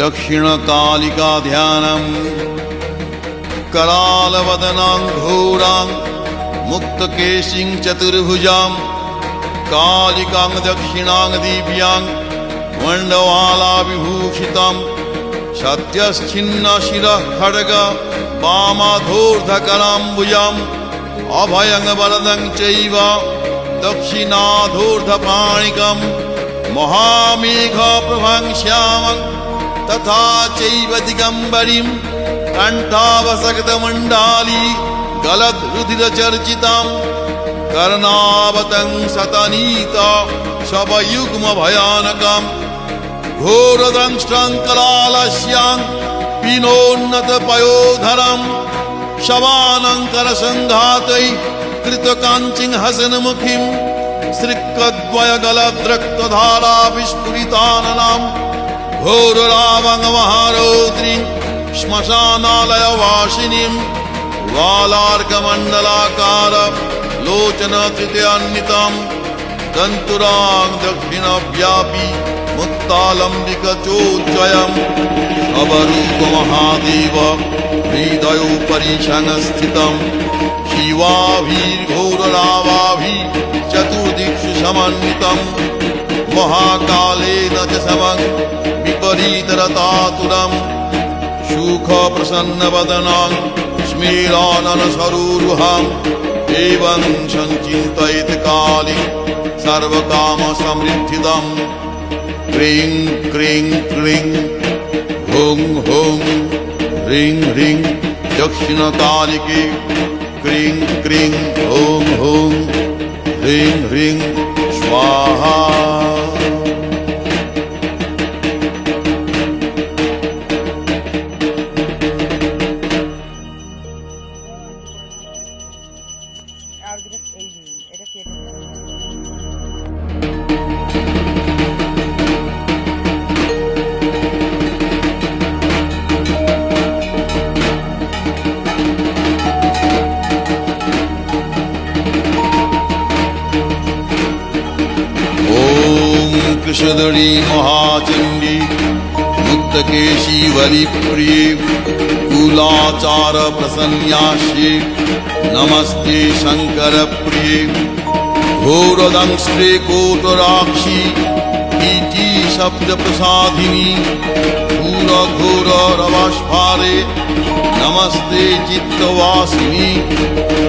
दक्षिणकालिका ध्यानम् करालवदनां घोरां मुक्तकेशीं चतुर्भुजां कालिकां दक्षिणां दिव्यां मण्डवाला विभूषितां सत्यश्छिन्नशिरः खड्ग वामाधोर्धकराम्बुजाम् अभयं वरदं चैव दक्षिणाधोर्धपाणिकं महामेघप्रभं श्यामं तथा चैव दिगम्बरीं कण्ठावसक्तमण्डाली गलद्रुधिरचर्चितां कर्णावतं शतनीता शवयुग्मभयानकां घोरदंष्ट्रं कलालस्यां पीनोन्नतपयोधरं शवानङ्करसङ्घातै कृतकाञ्चिं हसनमुखीं श्रीकद्वयगलद्रक्तधारा विस्फुरिताननां घोररावङ्महारौद्रीं श्मशानालयवासिनीं वालार्कमण्डलाकार लोचनतृतीयान्वितां दन्तुरां दक्षिणव्यापी मुक्तालम्बिकचोज्जयं अवरूपमहादेव हृदयोपरि संस्थितं शिवाभिर्घोररावाभिः चतुर्दिक्षु समन्वितं महाकालेन च समं विपरीतरतातुरं सुखप्रसन्नवदनां स्मेराननसरोरुहां एवं संचिन्तयेत् काले सर्वकामसमृद्धिदं क्रीं क्रीं क्रीं हुं हुं ह्रीं ह्रीं दक्षिणकालिके क्रीं क्रीं हुं हुं ह्रीं ह्रीं स्वाहा। कृष्णधरी महाचंडी मुक्तकेशी वरिप्रिये कुलाचार प्रसन्यास्ये नमस्ते शंकर प्रिये घोरदंष्ट्रे कोटराक्षी कीटी शब्द प्रसादिनी घोर घोर रवास्फारे नमस्ते चित्तवासिनी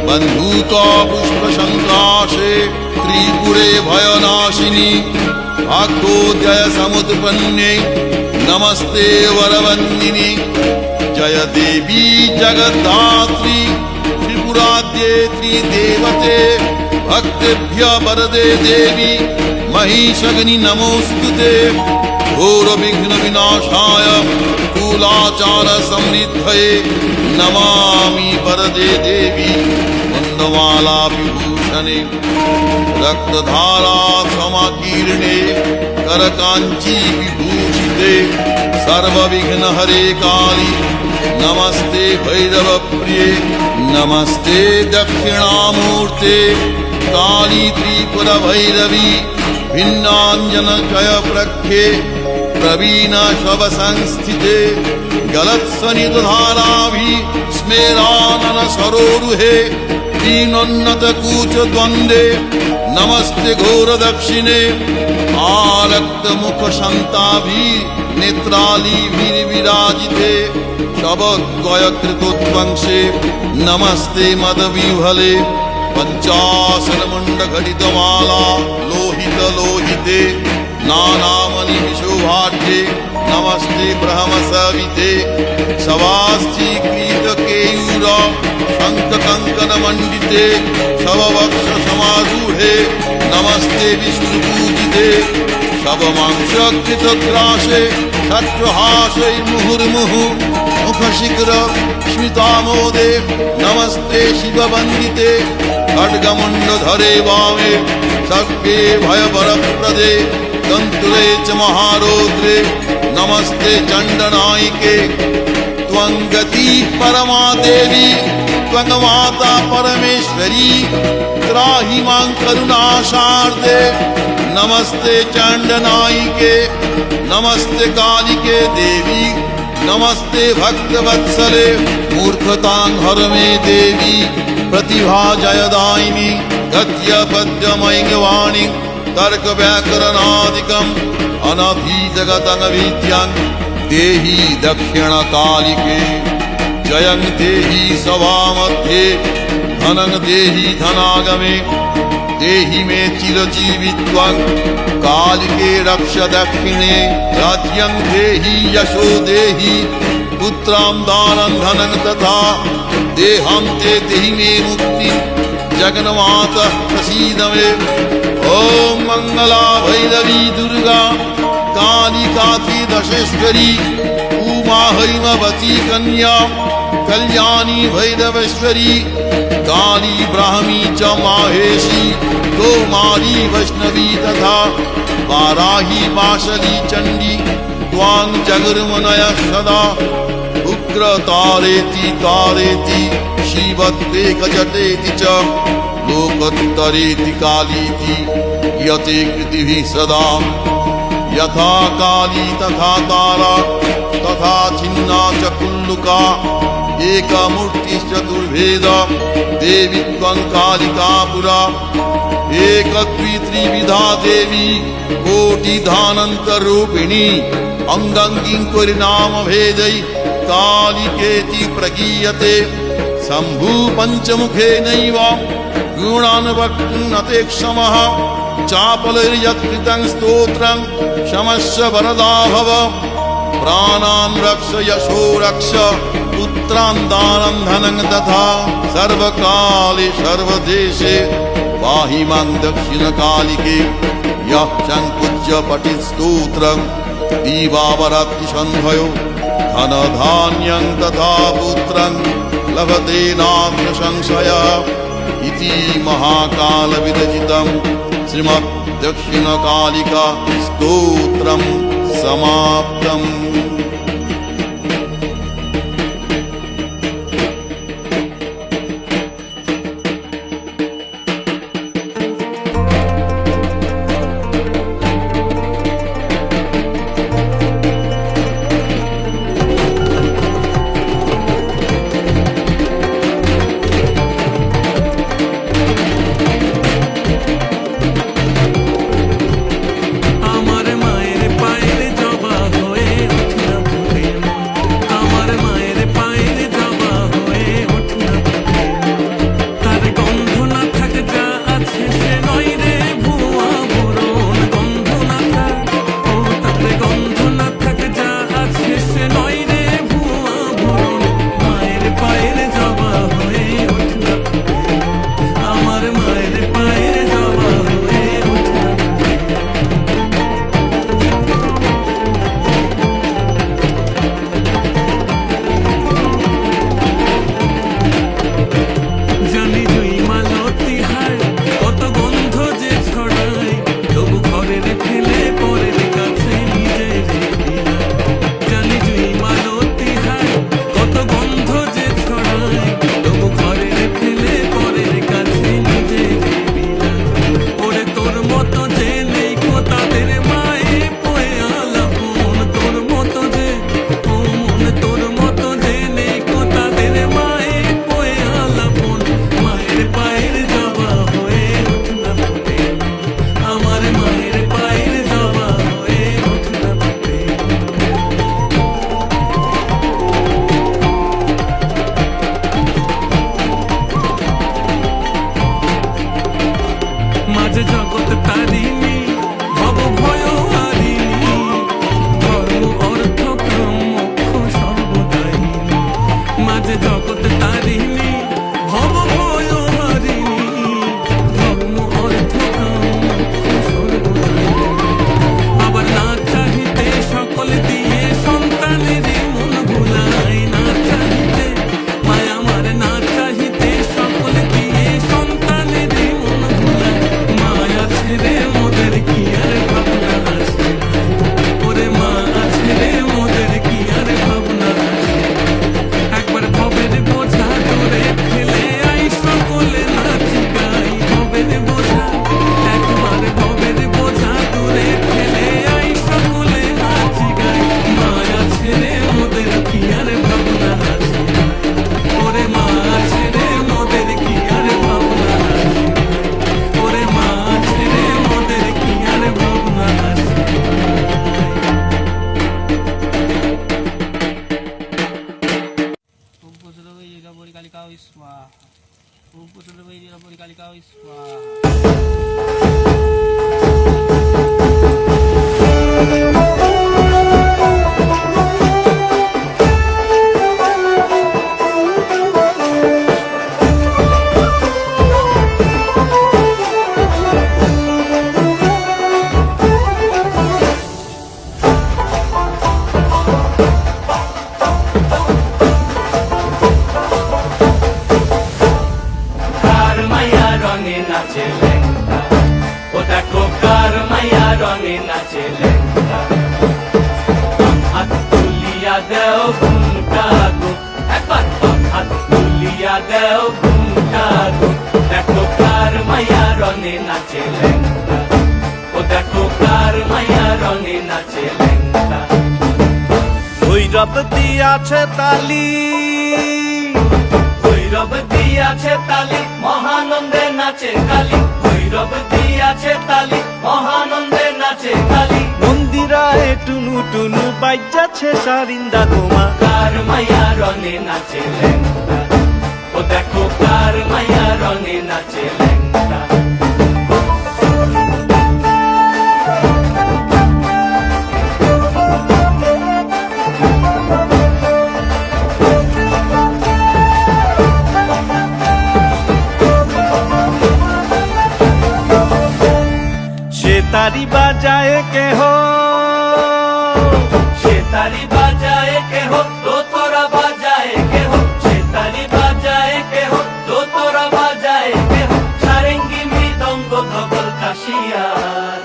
बंधुका पुष्प संकाशे त्रिपुरे भयनाशिनी भाग्योदय समुत्पन्ने नमस्ते वरवन्दिनी जय देवी जगद्धात्री त्रिपुराद्ये त्रिदेवते भक्तेभ्य वरदे देवी महिषग्नि नमोस्तुते घोर विघ्न विनाशाय कुलाचार समृद्धये नमामि वरदे देवी मुण्डमाला विभूषणे रक्तधारा समाकीर्णे करकाञ्ची विभूषिते सर्वविघ्न हरे काली नमस्ते भैरव प्रिये नमस्ते दक्षिणामूर्ते काली त्रिपुर भैरवी भिन्नाञ्जन जय प्रख्ये प्रवीण शव संस्थिते गलत्सनिधाराभि स्मेरानन सरोरुहे दीनोन्नत कूच द्वन्द्वे नमस्ते घोर दक्षिणे आरक्त मुख शांताभि नेत्रालीभिर्विराजिते शवद्वयकृतोद्वंशे नमस्ते मदविह्वले पंचासन मुंड घटितमाला लोहित लोहिते नानामणि विशोभाढ्ये नमस्ते ब्रह्म सविते शवास्थीकृत केयूर शंख कंकन मंडिते शववक्ष समारूढ़े नमस्ते विष्णु पूजिते शवमांसकृत ग्रासे षट्हासे मुहुर्मुहु मुख शीघ्र स्मितामोदे नमस्ते शिव वंदिते खड्गमुंडधरे वामे सर्वे भयवरप्रदे दन्तुरे च महारौद्रे नमस्ते चण्डनायिके त्वं गति परमा देवी त्वं माता परमेश्वरी त्राहि मां करुणाशार्दे। नमस्ते चण्डनायिके नमस्ते कालिके देवी नमस्ते भक्तवत्सले। मूर्खतां हर मे देवी प्रतिभा जयदायिनी। गद्य पद्यमयि वाणी तर्क व्याकरणादिकम् अनभिजगतं विद्यां देहि दक्षिणकालिके। जयं देहि सभामध्ये धनं देहि धनागमे। देहि मे चिरजीवित्वं कालिके रक्ष दक्षिणे। राज्यं देहि यशो देहि पुत्रां दानं धनं तथा। देहान्ते देहि मे मुक्ति जगन्मातः प्रसीद मे। ॐ मङ्गला भैरवी दुर्गा कालिका त्रिदशेश्वरी उमा हैमवती कन्या कल्याणी भैरवेश्वरी काली ब्राह्मी च माहेशी कौमारी वैष्णवी तथा वाराही माशली चण्डी त्वां जगन्मनयः सदा। उग्र तारेति तारेति शिवत्वेकजटेति च लोकोत्तरेति कालीति यते कृतिभिः सदा। यथा काली तथा तारा तथा छिन्ना च कुल्लुका एकमूर्तिश्चतुर्भेद देवी त्वं कालिका पुरा। एकद्वित्रिविधा देवी कोटिधानन्तरूपिणी अङ्गङ्गिं परिणामभेदै कालिकेति प्रगीयते। शम्भु पञ्चमुखेनैव गुणान् वक्तुं न ते क्षमः। चापलैर्यत्कृतं स्तोत्रं क्षमस्व वरदा भव। प्राणान् रक्ष यशो रक्ष पुत्रान् दानं धनं तथा। सर्वकाले सर्वदेशे पाहि मां दक्षिणकालिके। यः संपूज्य पठित स्तोत्रं दीवावरात्रिसन्ध्यो धनधान्यं तथा पुत्रं लभते नात्र संशयः। इति महाकालविरचितं श्रीमद् दक्षिणकालिका स्तोत्रं समाप्तम्। আমার মায়ের পায়ের জবা হয়ে উঠলাম परिकालिका स्वाहा ओम पुत्रवैदिक परिकालिका स्वाहा। নাচে লেঙ্গা ও দেখো কার মায়া রঙে নাচে লেঙ্গা হাত তুলিয়া দেও ঘুমটা গো একবার হাত তুলিয়া দেও ঘুমটা গো দেখো কার মায়া রঙে নাচে লেঙ্গা ও দেখো কার মায়া রঙে নাচে লেঙ্গা ভৈরব দিয়াছে তালি ভৈরব দিয়াছে তালি মহানন্দে নাচে কালী ভৈরব দিয়াছে তালি মহানন্দে নাচে কালী মন্দিরায় টুনু টুনু বাজ্যাছে সারিন্দা গোমা কার মায়া রঙে নাচে লেঙ্গা ও দেখো কার মায়া রঙে নাচে লেঙ্গা तारी बाजाए के हो तारी बाजाए के हो तो तोरा बाजाए के हो तारी बाजाए के हो तो तोरा बाजाए के हो सारेंगी मृदंग धबल काशियार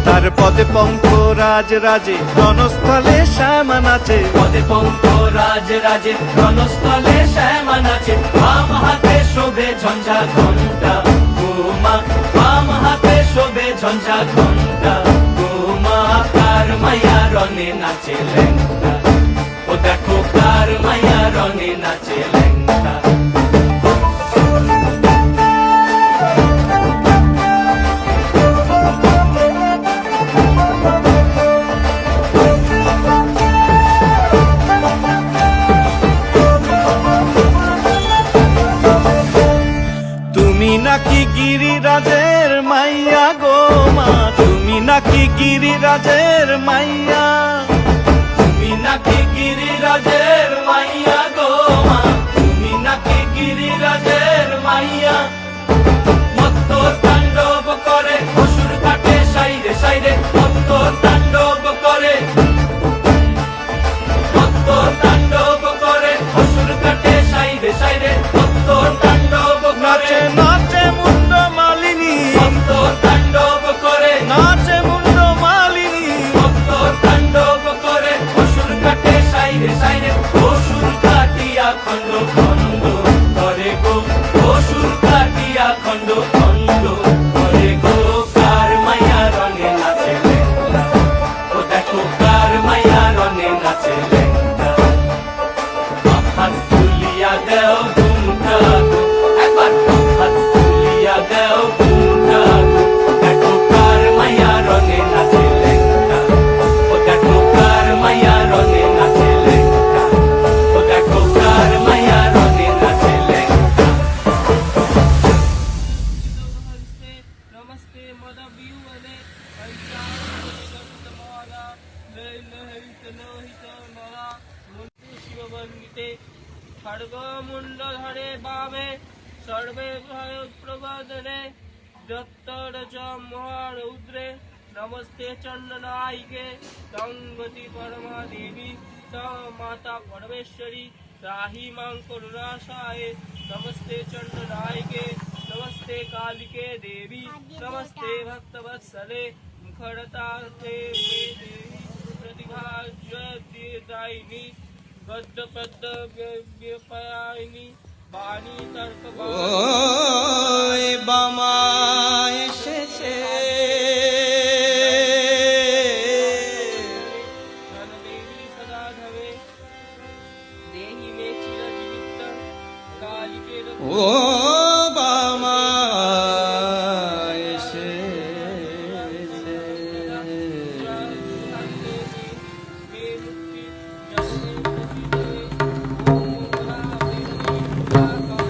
तार पदे पंख राज राजे রণস্থলে শ্যামা নাচে পদে পঙ্খ রাজ রাজে রণস্থলে শ্যামা নাচে বাম হাতে শোভে ঝঞ্ঝা ঘণ্টা গোমা বাম হাতে শোভে ঝঞ্ঝা ঘণ্টা গোমা কার মায়া রঙে নাচে লেঙ্গা ও দেখো কার মায়া রঙে নাচে লেঙ্গা নাকি গিরিরাজের মাইয়া গো মা তুমি নাকি গিরিরাজের মাইয়া তুমি নাকি গিরিরাজের মাইয়া গো মা তুমি নাকি গিরিরাজের মাইয়া মত্ত তাণ্ডব করে অসুর কাটে সাইরে সাইরে মত্ত তাণ্ডব করে মত্ত তাণ্ডব করে অসুর কাটে সাইরে সাইরে মত্ত তাণ্ডব করে নাচে মুন্ড মালিনী মত্ত তাণ্ডব করে নাচে মুন্ড মালিনী মত্ত তাণ্ডব করে অসুর কাটে সাইরে সাইরে অসুর কাটিয়া খণ্ড খণ্ড করে গো অসুর কাটিয়া খণ্ড খণ্ড করে গো কার মায়া রঙে নাচে লেঙ্গা ও দেখো কার মায়া রঙে নাচে লেঙ্গা হাত তুলিয়া দেও ঘুমটা গো একবার হাত তুলিয়া দেও ঘুমটা গো দেখো কার মায়া রঙে নাচে লেঙ্গা ও দেখো কার মায়া রঙে নাচে লেঙ্গা ও দেখো কার মায়া রঙে নাচে লেঙ্গা नमस्ते मदव्यूवने पंचामृतमाला लयलहित लोहित नरा मुंडे शिववन्दिते खड्गमुण्डधरे वामे सर्वे भय प्रबोधने दत्तर च महारौद्रे नमस्ते चंदनायिके गंगति परमा देवी तव माता परमेश्वरी राही मां करुणासाय नमस्ते चंदनायिके नमस्ते कालिके देवी नमस्ते भक्तवत्सले मुखरतार्थे मे देवी प्रतिभादायिनी गद्य पद्य व्यपयायिनी वाणी तर्क ওই বামা এসেছে देवी सदा धवे देहि मे चिरजीवित कालिके ও বামা এসেছে Thank you.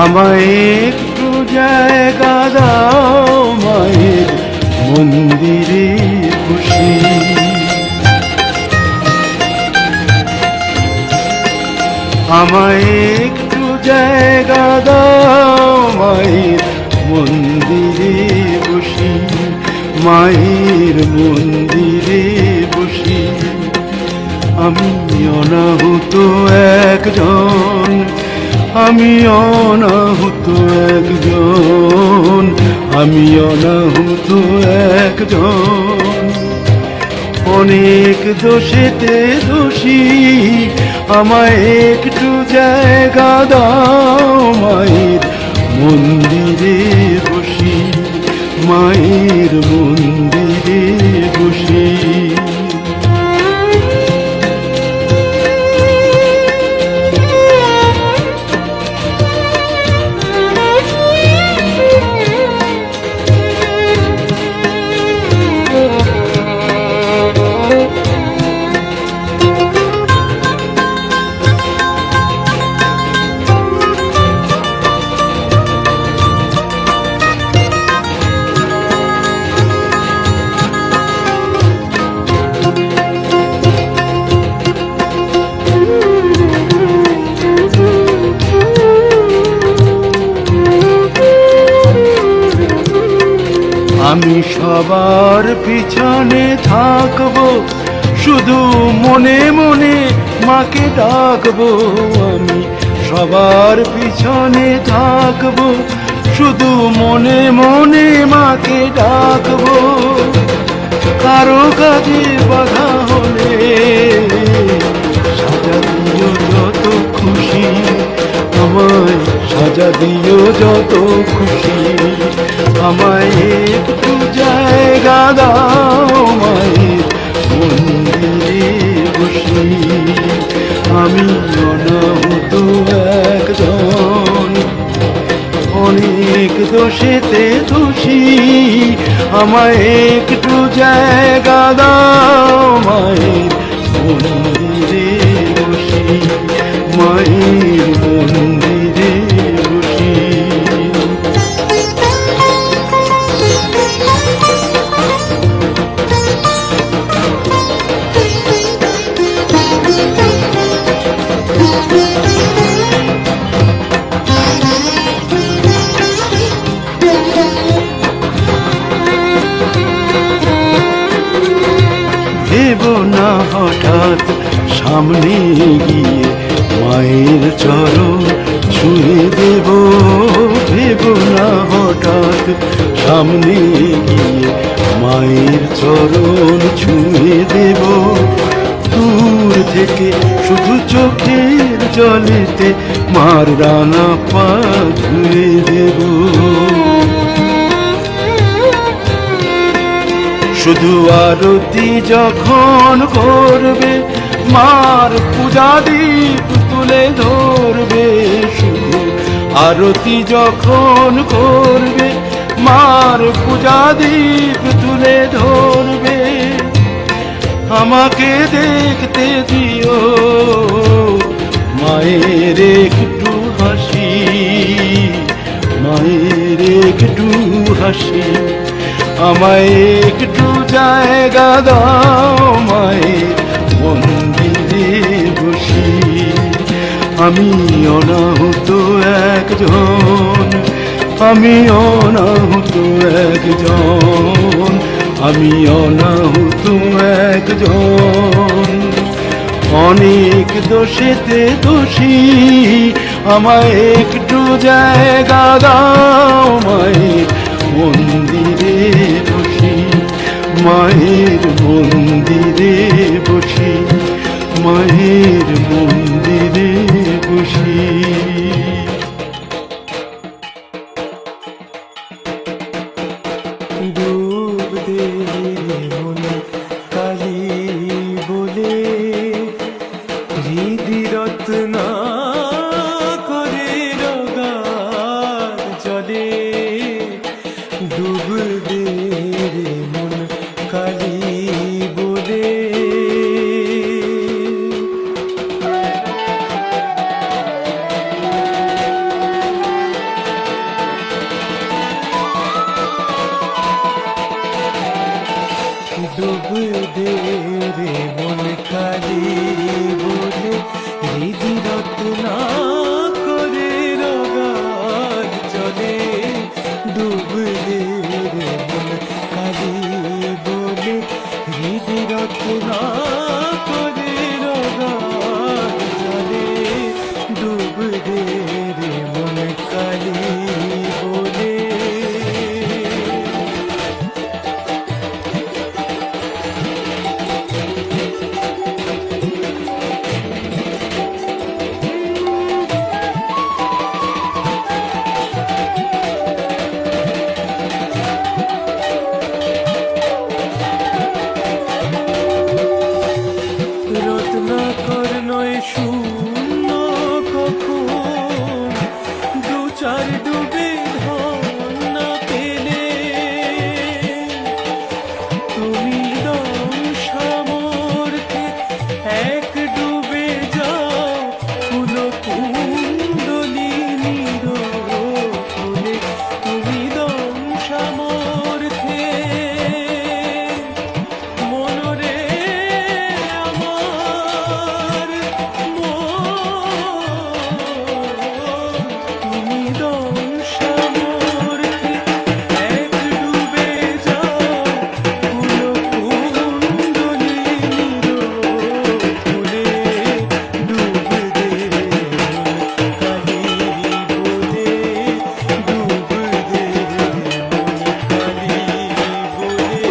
আমায় একটু জায়গা দাও মায়ের মন্দিরে বসি। আমায় একটু জায়গা দাও মায়ের মন্দিরে বসি, মায়ের মন্দিরে বসি। আমি অনাহুত একজন, আমি অনাহুত একজন, আমি অনাহুত একজন। অনেক দোষেতে দোষী, আমায় একটু জায়গা দাও মায়ের মন্দিরে বসি, মায়ের মন্দিরে বসি। আমি সবার পিছনে থাকবো, শুধু মনে মনে মাকে ডাকবো। আমি সবার পিছনে থাকবো, শুধু মনে মনে মাকে ডাকবো। কারো কাজে বাধা হলে সাজা দিও যত খুশি, আমায় সাজা দিও যত খুশি। আমায় একটু জায়গা দাও মায়ের মন্দিরে বসি। আমি অনাহুত একজন, অনেক দোষেতে দোষী। আমায় একটু জায়গা দাও মায়ের মন্দিরে বসি, মায়ের মন্দিরে বসি। ভেবো না হঠাৎ সামনে গিয়ে মায়ের চরণ ছুঁয়ে দেব। ভেবো না হঠাৎ সামনে গিয়ে মায়ের চরণ ছুঁয়ে দেব। দূর থেকে শুধু চোখের জলেতে মার রাঙা পা ধুয়ে দেব। শুধু আরতি যখন করবে মার পূজা দীপ তুলে ধরবে। শুধু আরতি যখন করবে মার পূজা দীপ তুলে ধরবে। আমাকে দেখতে দিও মায়ের একটু হাসি, মায়ের একটু হাসি। আমায় একটু জায়গা দাও মায়ের মন্দিরে বসি। আমি অনাহুত একজন, আমি অনাহুত একজন, আমি অনাহুত একজন। অনেক দোষেতে দোষী, আমায় একটু জায়গা দাও মায়ের মন্দিরে বসি, মায়ের মন্দিরে বসি, মায়ের মন্দিরে বসি। ডুব দে মন কালী বলে হৃদি রত্না করে রগার জলে। ডুব দে মন কালী বলে। ডুব দে রে মন কালি বলে হৃদি রত্না করে রগার চলে ডুব দে রে মন কালি বলে হৃদি রত্না করে রগার চলে ডুব দে রে মন কালি বলে রত্নাকর নয় শূন্য কখন দু চার ডুবে ধন না পেলে তুমি দম সামর্থ্যে এক ডুবে যাও ফুল কুণ্ডলী নিরোলে তুমি দম সামর্থ্যে মনরে আমার তুমি দম সামর্থ্যে এক ডুবে যাও ফুল কুণ্ডলী নিরোলে ডুব দে কালী বলে ডুব দে কালী বলে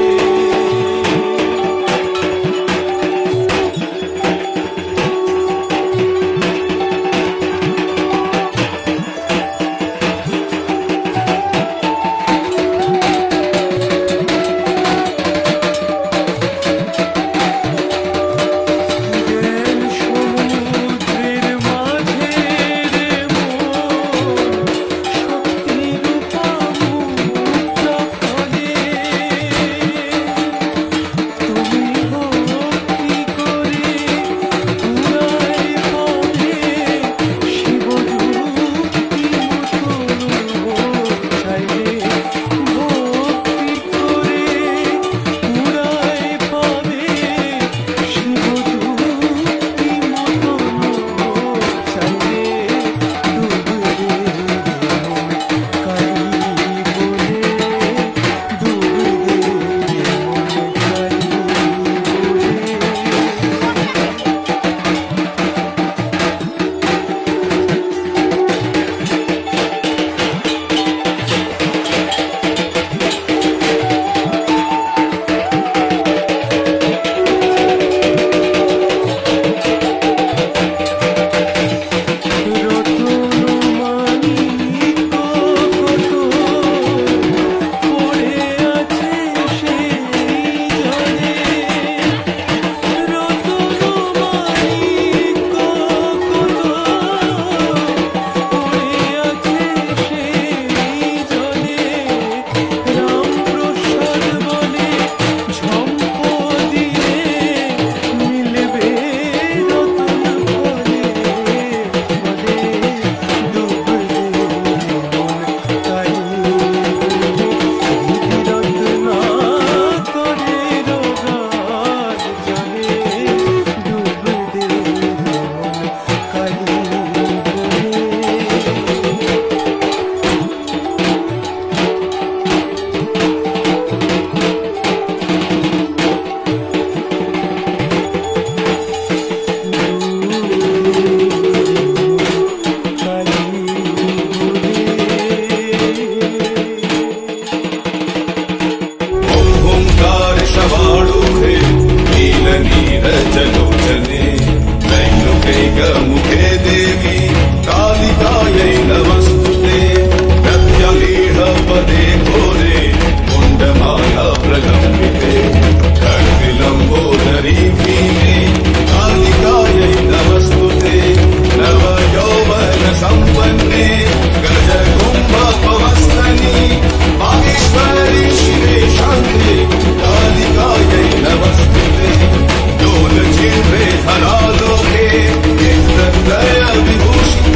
জ্ঞান সমুদ্রের মাঝে রে মন শক্তি রূপা মুদ্রা ফলে তুমি ভক্তি করে পুরাই পাবে শিবযুক্তি মতো চাইলে ভক্তি করে পুরাই পাবে শিবযুক্তি মতো চাইলে ডুব দে মন কালী বলে ডুব দে মন কালী বলে রতন মানিক কত পড়ে আছে সেই জলে রতন মানিক কত পড়ে আছে সেই জলে রামপ্রসাদ বলে ঝম্প দিয়ে মিলবে রতন ফলে বলে ডুব দে মন কালী বলে রত্না করে রগার জলে ডুব দে মন কালী ओंकार शवाणुहे नील नीरजलोचने दैनुकैकमुखे देवी कालिकायै नमस्तुते प्रत्यलीढपदे घोरे कुण्डमाला प्रलम्बिते खड्गलम्बोदरी भीमे कालिकायै नमस्तुते नवयौवन सम्पन्ने गजकुम्भपवस्तनि माहेश्वरि शिवे शान्ते कालिकायै नमस्तुते डोलचिह्ने धरालोके नेत्रत्रय विभूषिते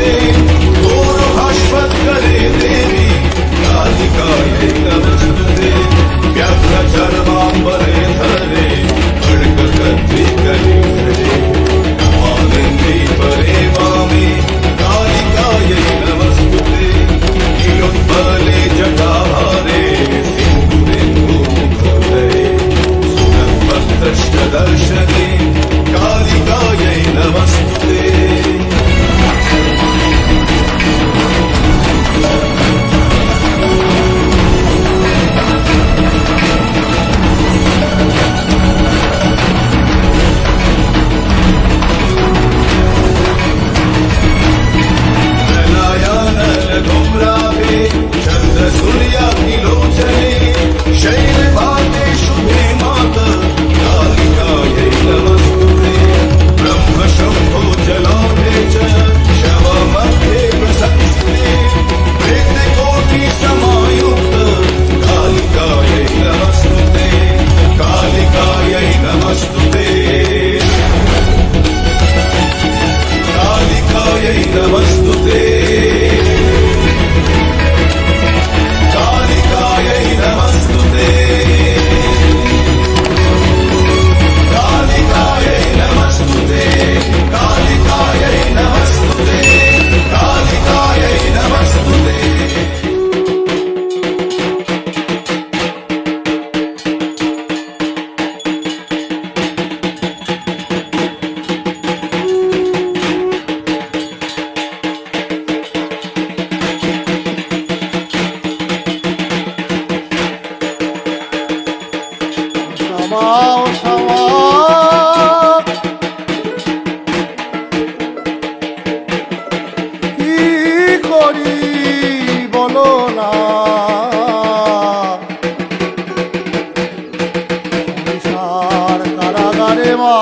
শ্যামা ও শ্যামা কি করি বলো না, সংসার কারাগারে মা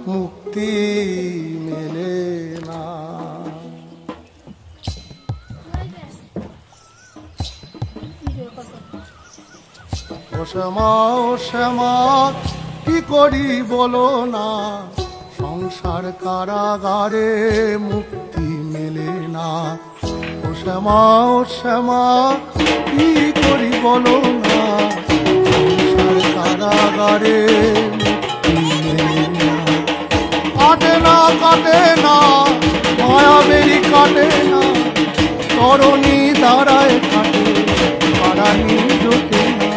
মুক্তি মেলে না। ও শ্যামা ও শ্যামা কি করি বলো না, সংসার কারাগারে মুক্তি মেলে না। ও শ্যামা ও শ্যামা কি করি বলো না, সংসার কারাগারে মুক্তি মেলে না। কাটে না কাটে না মায়াবেরি কাটে না, তরণী দাঁড়ায় কাটে পারানি জোটে না।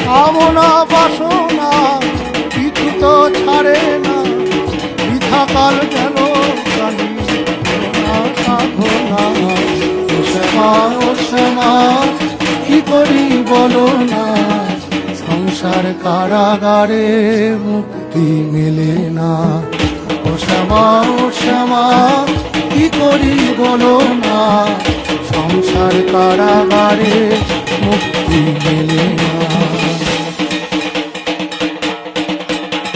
কামনা বাসনা কিছু তো ছাড়ে না, বৃথাকাল গেল জানি সাধনা। ও শ্যামা ও শ্যামা কি করি বলো না, সংসার কারাগারে মুক্তি মেলে না। ও শ্যামা ও শ্যামা কি করি বলো না, সংসার কারাগারে মুক্তি মেলে না।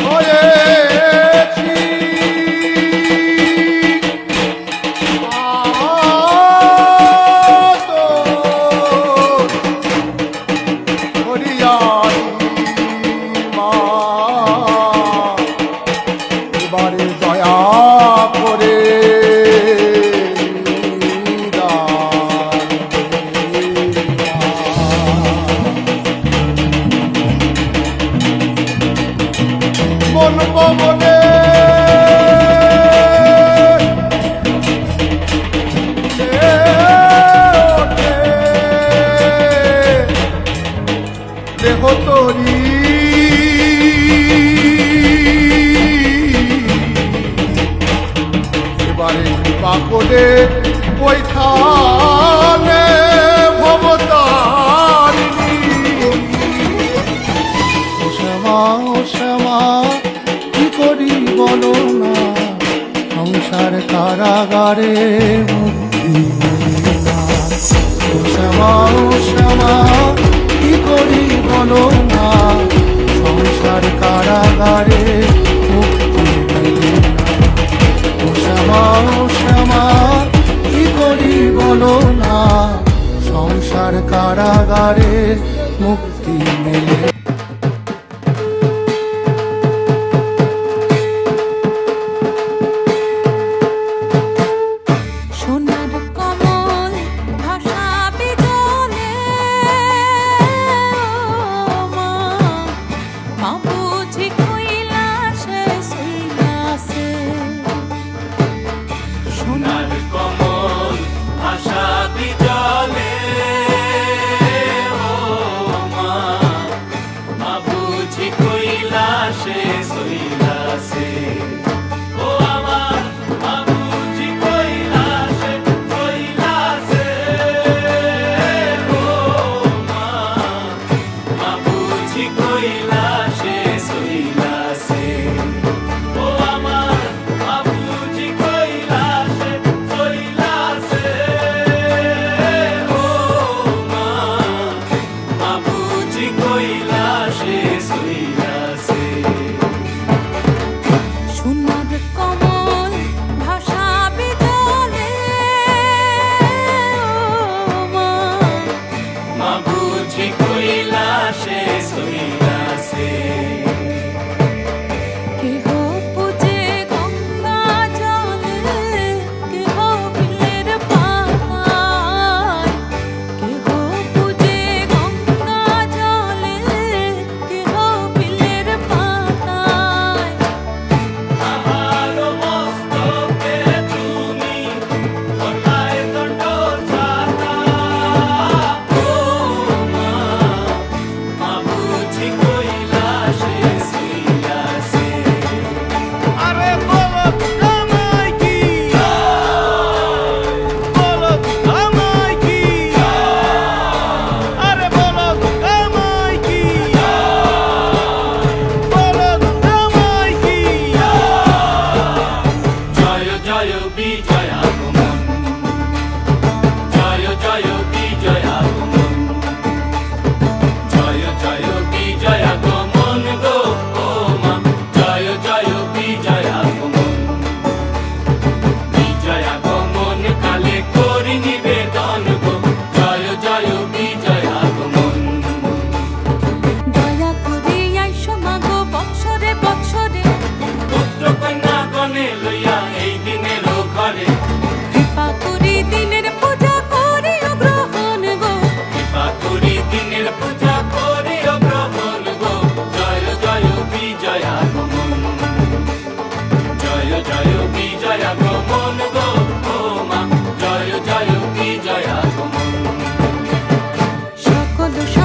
হয়েছি হরিয়ারি মা, এবারে দয়া করে বলবো বলে দেহ তরি এবারে কৃপা করে ওইখানে ভবতারিণী। ও শ্যামা ও শ্যামা কি করি বলো না, সংসার কারাগারে মুক্তি মেলে না। ও শ্যামা ও শ্যামা কি করি বলো না, সংসার কারাগারে মুক্তি মেলে না। ও শ্যামা ও শ্যামা কি করি বলো না, সংসার কারাগারে মুক্তি মেলে। সোনার কমল ভাসাবে জলে, মা মা বুঝি কৈলাসে সৈলাসে। সোনার কমল ভাসাবি জলে, ও মা মা বুঝি কৈলাসে সৈলাসে। ও আমার মা বুঝি কৈলাসে সৈলাসে, ও মা মা বুঝি কৈলাসে সৈলাসে। ও আমার মা বুঝি কৈলাসে সৈলাসে, ও মা মা বুঝি কৈলাসে সৈলাসে। সোনার কমল ভাসাবে জলে, মা মা বুঝি কৈলাসে সৈলাসে। কেহ পূজে গঙ্গা জলে, কেহ বিলের পাতায়। কেহ পূজে গঙ্গা জলে, কেহ বিলের পাতায়। আমার মস্তকে তুমি ধরায় দণ্ড ছাতা, ও মা মা বুঝি কৈলাসে বলো